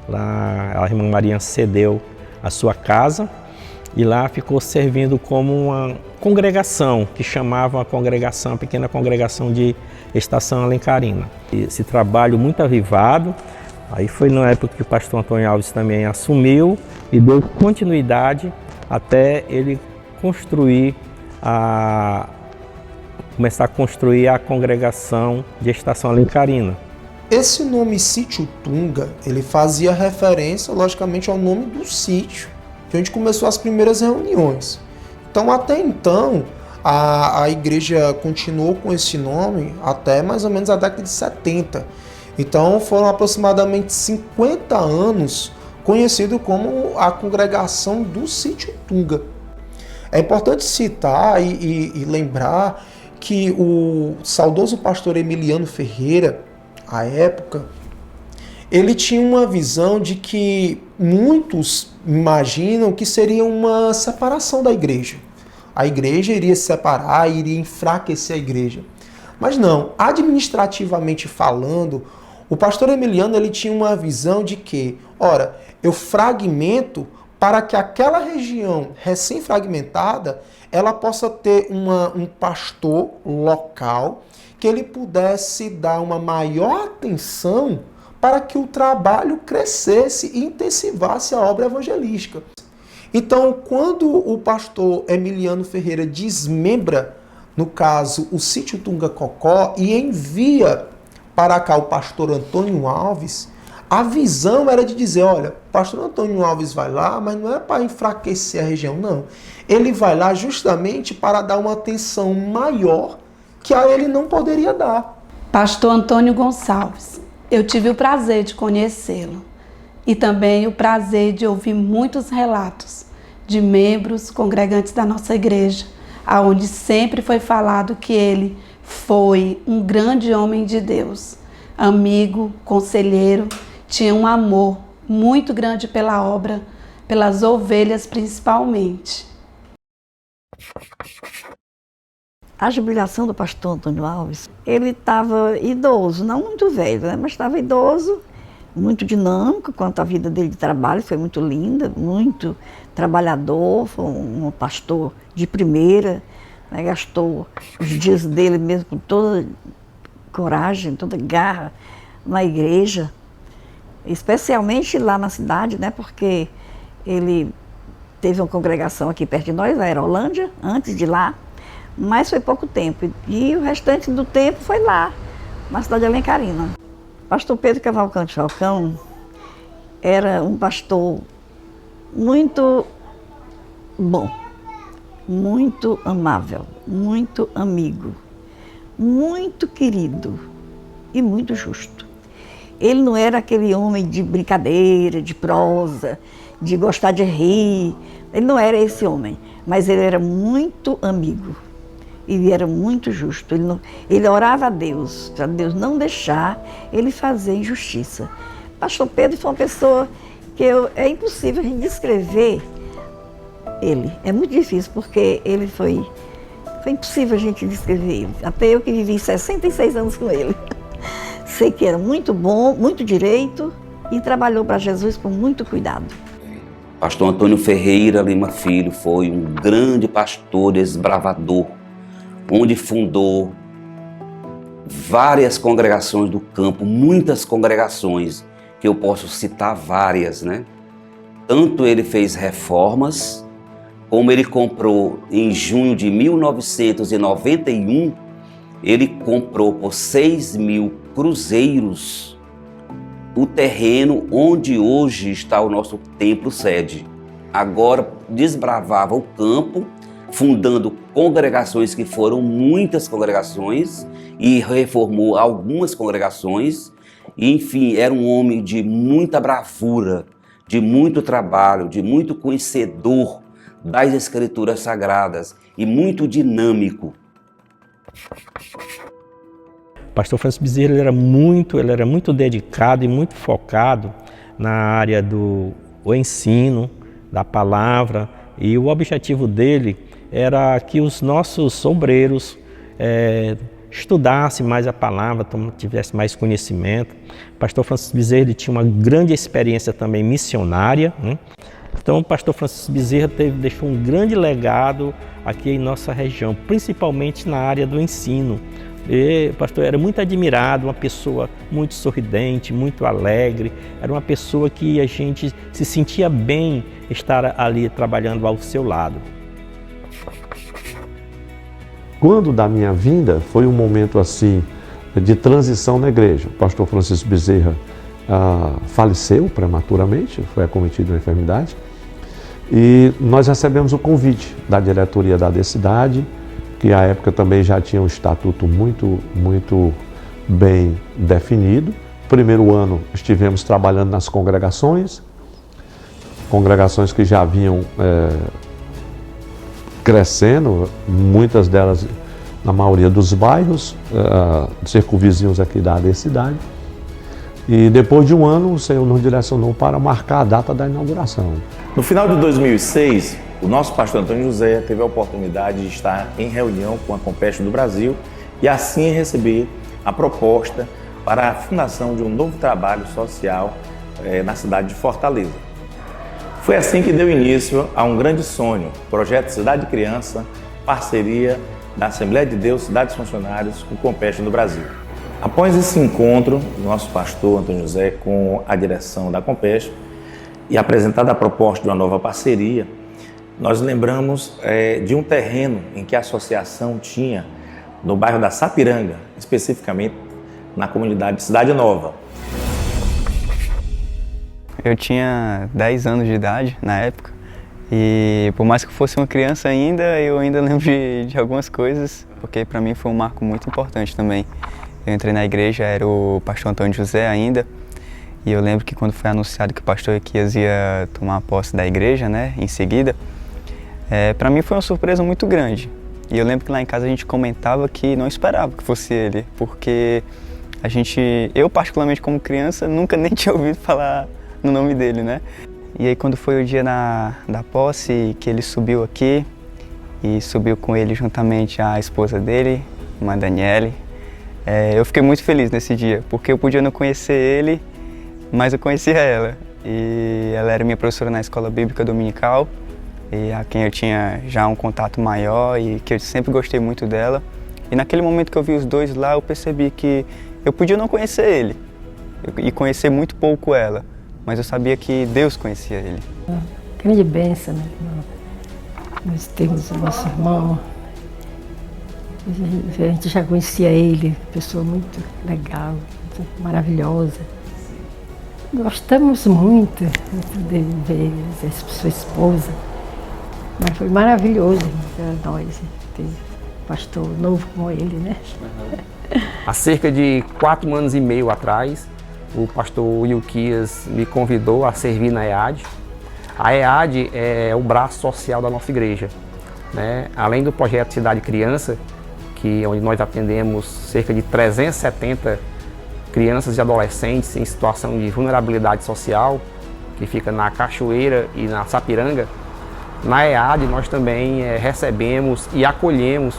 [SPEAKER 10] Lá a irmã Marinha cedeu a sua casa e lá ficou servindo como uma congregação, que chamavam a congregação, a pequena congregação de Estação Alencarina. Esse trabalho muito avivado, aí foi na época que o pastor Antônio Alves também assumiu e deu continuidade até ele começar a construir a congregação de Estação Alencarina.
[SPEAKER 4] Esse nome Sítio Tunga, ele fazia referência, logicamente, ao nome do sítio, que a gente começou as primeiras reuniões. Então, até então, a igreja continuou com esse nome até mais ou menos a década de 70. Então, foram aproximadamente 50 anos conhecido como a congregação do Sítio Tunga. É importante citar e lembrar que o saudoso pastor Emiliano Ferreira, à época, ele tinha uma visão de que muitos imaginam que seria uma separação da igreja. A igreja iria se separar, iria enfraquecer a igreja. Mas não, administrativamente falando, o pastor Emiliano ele tinha uma visão de que, ora, eu fragmento para que aquela região recém-fragmentada ela possa ter um pastor local que ele pudesse dar uma maior atenção para que o trabalho crescesse e intensivasse a obra evangelística. Então, quando o pastor Emiliano Ferreira desmembra, no caso, o Sítio Tunga Cocó, e envia para cá o pastor Antônio Alves, a visão era de dizer, olha, o pastor Antônio Alves vai lá, mas não é para enfraquecer a região, não. Ele vai lá justamente para dar uma atenção maior que a ele não poderia dar.
[SPEAKER 18] Pastor Antônio Gonçalves, eu tive o prazer de conhecê-lo e também o prazer de ouvir muitos relatos de membros congregantes da nossa igreja, aonde sempre foi falado que ele foi um grande homem de Deus, amigo, conselheiro, tinha um amor muito grande pela obra, pelas ovelhas principalmente.
[SPEAKER 14] A jubilação do pastor Antônio Alves, ele estava idoso, não muito velho, né? Mas estava idoso, muito dinâmico quanto à vida dele de trabalho, foi muito linda, muito trabalhador, foi um pastor de primeira, né? Gastou os dias dele mesmo com toda coragem, toda garra na igreja, especialmente lá na cidade, né? Porque ele teve uma congregação aqui perto de nós, na Aerolândia, antes de lá, mas foi pouco tempo. E o restante do tempo foi lá, na cidade de Alencarina. Pastor Pedro Cavalcante Falcão era um pastor muito bom, muito amável, muito amigo, muito querido e muito justo. Ele não era aquele homem de brincadeira, de prosa, de gostar de rir. Ele não era esse homem, mas ele era muito amigo. Ele era muito justo. Ele orava a Deus, para Deus não deixar ele fazer injustiça. Pastor Pedro foi uma pessoa que é impossível a gente descrever ele. É muito difícil, porque ele foi impossível a gente descrever ele. Até eu que vivi 66 anos com ele. sei que era muito bom, muito direito e trabalhou para Jesus com muito cuidado.
[SPEAKER 17] Pastor Antônio Ferreira Lima Filho foi um grande pastor desbravador, onde fundou várias congregações do campo, muitas congregações, que eu posso citar várias, né? Tanto ele fez reformas, como ele comprou em junho de 1991, ele comprou por 6.000 cruzeiros o terreno onde hoje está o nosso templo sede. Agora desbravava o campo, fundando congregações que foram muitas congregações e reformou algumas congregações. E, enfim, era um homem de muita bravura, de muito trabalho, de muito conhecedor das Escrituras Sagradas e muito dinâmico.
[SPEAKER 10] Pastor Francisco Bezerra ele era muito dedicado e muito focado na área do ensino, da palavra, e o objetivo dele era que os nossos obreiros estudassem mais a palavra, tivessem mais conhecimento. Pastor Francisco Bezerra ele tinha uma grande experiência também missionária, né? Então o pastor Francisco Bezerra deixou um grande legado aqui em nossa região, principalmente na área do ensino. E o pastor era muito admirado, uma pessoa muito sorridente, muito alegre, era uma pessoa que a gente se sentia bem estar ali trabalhando ao seu lado.
[SPEAKER 5] Quando da minha vinda, foi um momento assim de transição na igreja. O pastor Francisco Bezerra faleceu prematuramente, foi acometido de uma enfermidade, e nós recebemos o convite da diretoria da cidade, que à época também já tinha um estatuto muito bem definido. Primeiro ano estivemos trabalhando nas congregações que já vinham crescendo, muitas delas na maioria dos bairros, circunvizinhos aqui da cidade. E depois de um ano o Senhor nos direcionou para marcar a data da inauguração.
[SPEAKER 19] No final de 2006, o nosso pastor Antônio José teve a oportunidade de estar em reunião com a Compeste do Brasil e assim receber a proposta para a fundação de um novo trabalho social na cidade de Fortaleza. Foi assim que deu início a um grande sonho, projeto Cidade Criança, parceria da Assembleia de Deus, Cidades Funcionários com o Compeste do Brasil. Após esse encontro, nosso pastor Antônio José com a direção da Compeste e apresentada a proposta de uma nova parceria, nós lembramos de um terreno em que a associação tinha no bairro da Sapiranga, especificamente na comunidade de Cidade Nova.
[SPEAKER 20] Eu tinha 10 anos de idade na época e por mais que fosse uma criança ainda, eu ainda lembro de algumas coisas, porque para mim foi um marco muito importante também. Eu entrei na igreja, era o pastor Antônio José ainda, e eu lembro que quando foi anunciado que o pastor Equias ia tomar posse da igreja, né, em seguida, para mim foi uma surpresa muito grande. E eu lembro que lá em casa a gente comentava que não esperava que fosse ele, porque eu particularmente como criança, nunca nem tinha ouvido falar no nome dele, né? E aí quando foi o dia da posse, que ele subiu aqui, e subiu com ele juntamente a esposa dele, uma Daniele, eu fiquei muito feliz nesse dia, porque eu podia não conhecer ele, mas eu conhecia ela. E ela era minha professora na escola bíblica dominical, e a quem eu tinha já um contato maior e que eu sempre gostei muito dela. E naquele momento que eu vi os dois lá, eu percebi que eu podia não conhecer ele e conhecer muito pouco ela, mas eu sabia que Deus conhecia ele.
[SPEAKER 21] Grande bênção, né, irmão? Nós temos o nosso irmão. A gente já conhecia ele, pessoa muito legal, muito maravilhosa. Gostamos muito de ver sua esposa, mas foi maravilhoso para nós ter um pastor novo como ele, né?
[SPEAKER 22] Há cerca de 4 anos e meio atrás, o pastor Ilquias me convidou a servir na EAD. A EAD é o braço social da nossa igreja, né? Além do projeto Cidade Criança, onde nós atendemos cerca de 370 crianças e adolescentes em situação de vulnerabilidade social, que fica na Cachoeira e na Sapiranga. Na EAD nós também recebemos e acolhemos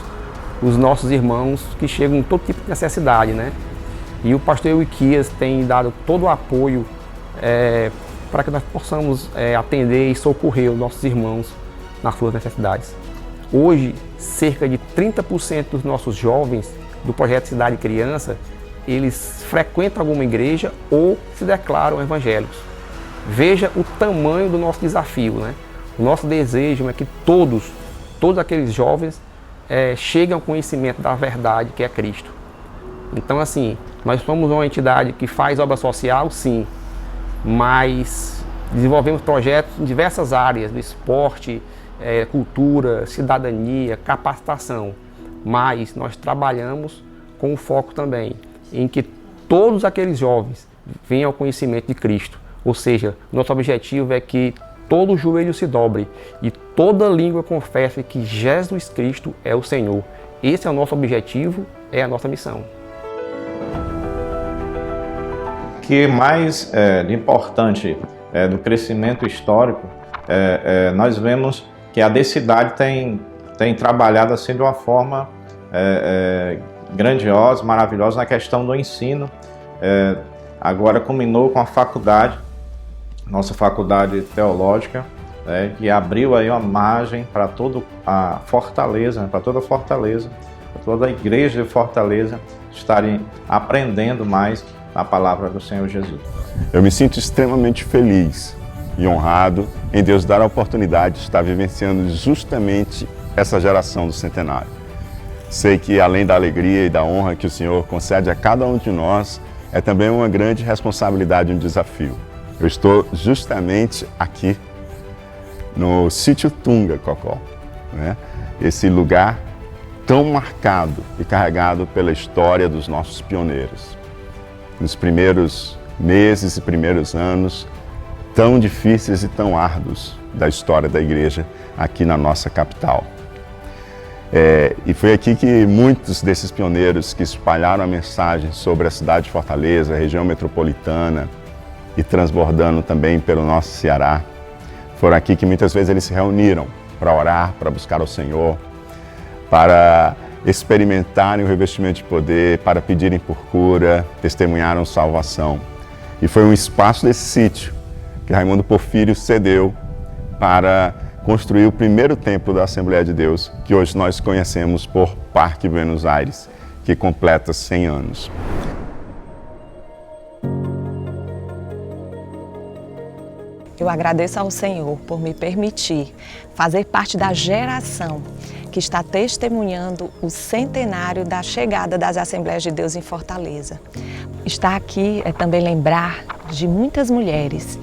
[SPEAKER 22] os nossos irmãos que chegam em todo tipo de necessidade, né? E o pastor Ilquias tem dado todo o apoio para que nós possamos atender e socorrer os nossos irmãos nas suas necessidades. Hoje, cerca de 30% dos nossos jovens do projeto Cidade Criança, eles frequentam alguma igreja ou se declaram evangélicos. Veja o tamanho do nosso desafio, né? O nosso desejo é que todos aqueles jovens cheguem ao conhecimento da verdade que é Cristo. Então, assim, nós somos uma entidade que faz obra social, sim, mas desenvolvemos projetos em diversas áreas, do esporte, cultura, cidadania, capacitação. Mas nós trabalhamos com o foco também em que todos aqueles jovens venham ao conhecimento de Cristo. Ou seja, nosso objetivo é que todo joelho se dobre e toda língua confesse que Jesus Cristo é o Senhor. Esse é o nosso objetivo, é a nossa missão.
[SPEAKER 3] O que mais de importante do crescimento histórico, nós vemos que a Decidade tem trabalhado assim de uma forma grandiosa, maravilhosa na questão do ensino. Agora culminou com a faculdade, nossa faculdade teológica, que abriu aí uma margem para toda a Fortaleza, para toda a igreja de Fortaleza estarem aprendendo mais a palavra do Senhor Jesus.
[SPEAKER 6] Eu me sinto extremamente feliz e honrado em Deus dar a oportunidade de estar vivenciando justamente essa geração do centenário. Sei que além da alegria e da honra que o Senhor concede a cada um de nós, é também uma grande responsabilidade e um desafio. Eu estou justamente aqui no sítio Tunga, Cocó, né? Esse lugar tão marcado e carregado pela história dos nossos pioneiros. Nos primeiros meses e primeiros anos tão difíceis e tão árduos da história da igreja aqui na nossa capital. E foi aqui que muitos desses pioneiros que espalharam a mensagem sobre a cidade de Fortaleza, a região metropolitana e transbordando também pelo nosso Ceará, foram aqui que muitas vezes eles se reuniram para orar, para buscar o Senhor, para experimentarem o revestimento de poder, para pedirem por cura, testemunharam salvação. E foi um espaço desse sítio que Raimundo Porfírio cedeu para construir o primeiro templo da Assembleia de Deus, que hoje nós conhecemos por Parque Buenos Aires, que completa 100 anos.
[SPEAKER 8] Eu agradeço ao Senhor por me permitir fazer parte da geração que está testemunhando o centenário da chegada das Assembleias de Deus em Fortaleza. Estar aqui é também lembrar de muitas mulheres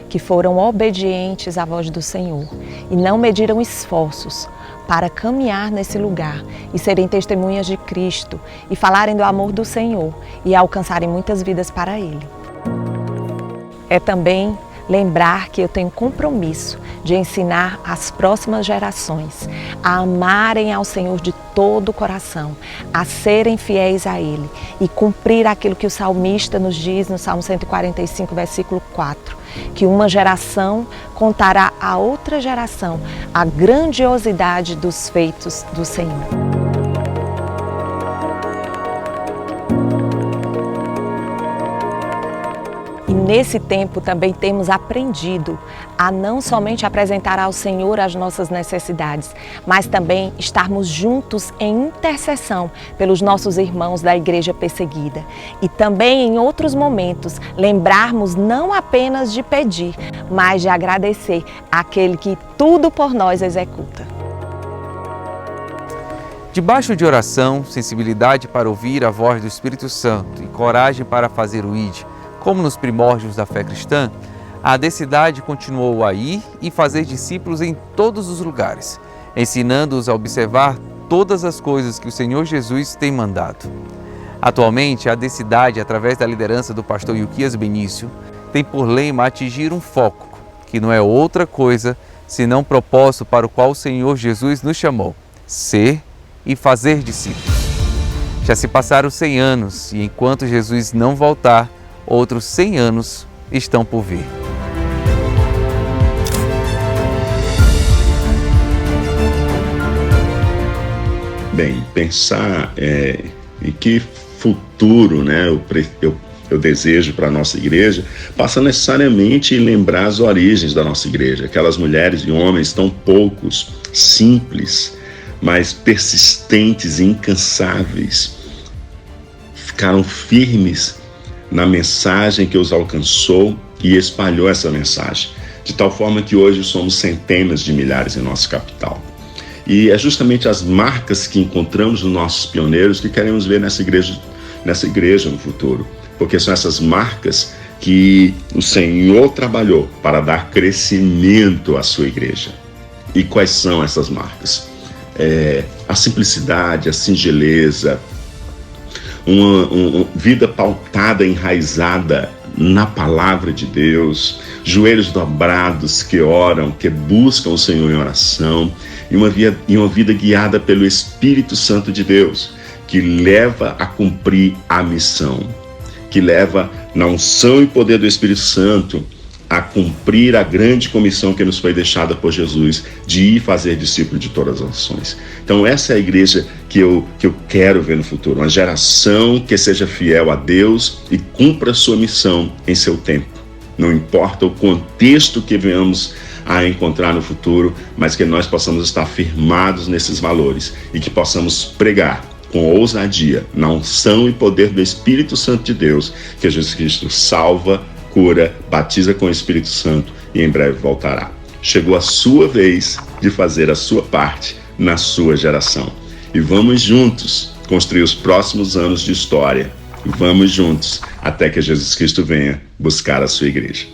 [SPEAKER 8] que foram obedientes à voz do Senhor e não mediram esforços para caminhar nesse lugar e serem testemunhas de Cristo e falarem do amor do Senhor e alcançarem muitas vidas para Ele. É também lembrar que eu tenho compromisso de ensinar as próximas gerações a amarem ao Senhor de todo o coração, a serem fiéis a Ele e cumprir aquilo que o salmista nos diz no Salmo 145, versículo 4, que uma geração contará a outra geração a grandiosidade dos feitos do Senhor. Nesse tempo também temos aprendido a não somente apresentar ao Senhor as nossas necessidades, mas também estarmos juntos em intercessão pelos nossos irmãos da igreja perseguida. E também em outros momentos lembrarmos não apenas de pedir, mas de agradecer àquele que tudo por nós executa.
[SPEAKER 2] Debaixo de oração, sensibilidade para ouvir a voz do Espírito Santo e coragem para fazer o ID, como nos primórdios da fé cristã, a Decidade continuou a ir e fazer discípulos em todos os lugares, ensinando-os a observar todas as coisas que o Senhor Jesus tem mandado. Atualmente, a Decidade, através da liderança do pastor Ilquias Benício, tem por lema atingir um foco, que não é outra coisa senão o propósito para o qual o Senhor Jesus nos chamou, ser e fazer discípulos. Já se passaram 100 anos e enquanto Jesus não voltar, outros 100 anos estão por vir.
[SPEAKER 6] Bem, pensar em que futuro, né, eu desejo para a nossa igreja, passa necessariamente em lembrar as origens da nossa igreja, aquelas mulheres e homens tão poucos, simples, mas persistentes e incansáveis, ficaram firmes na mensagem que os alcançou e espalhou essa mensagem, de tal forma que hoje somos centenas de milhares em nossa capital. E é justamente as marcas que encontramos nos nossos pioneiros que queremos ver nessa igreja no futuro, porque são essas marcas que o Senhor trabalhou para dar crescimento à sua igreja. E quais são essas marcas? A simplicidade, a singeleza, uma vida pautada, enraizada na palavra de Deus, joelhos dobrados que oram, que buscam o Senhor em oração, e uma vida guiada pelo Espírito Santo de Deus, que leva a cumprir a missão, que leva na unção e poder do Espírito Santo a cumprir a grande comissão que nos foi deixada por Jesus, de ir fazer discípulo de todas as nações. Então essa é a igreja que eu quero ver no futuro, uma geração que seja fiel a Deus e cumpra sua missão em seu tempo. Não importa o contexto que venhamos a encontrar no futuro, mas que nós possamos estar firmados nesses valores e que possamos pregar com ousadia, na unção e poder do Espírito Santo de Deus, que Jesus Cristo salva, cura, batiza com o Espírito Santo e em breve voltará. Chegou a sua vez de fazer a sua parte na sua geração. E vamos juntos construir os próximos anos de história. Vamos juntos até que Jesus Cristo venha buscar a sua igreja.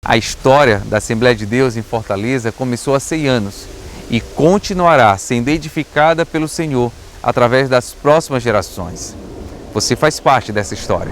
[SPEAKER 2] A história da Assembleia de Deus em Fortaleza começou há 100 anos e continuará sendo edificada pelo Senhor através das próximas gerações. Você faz parte dessa história.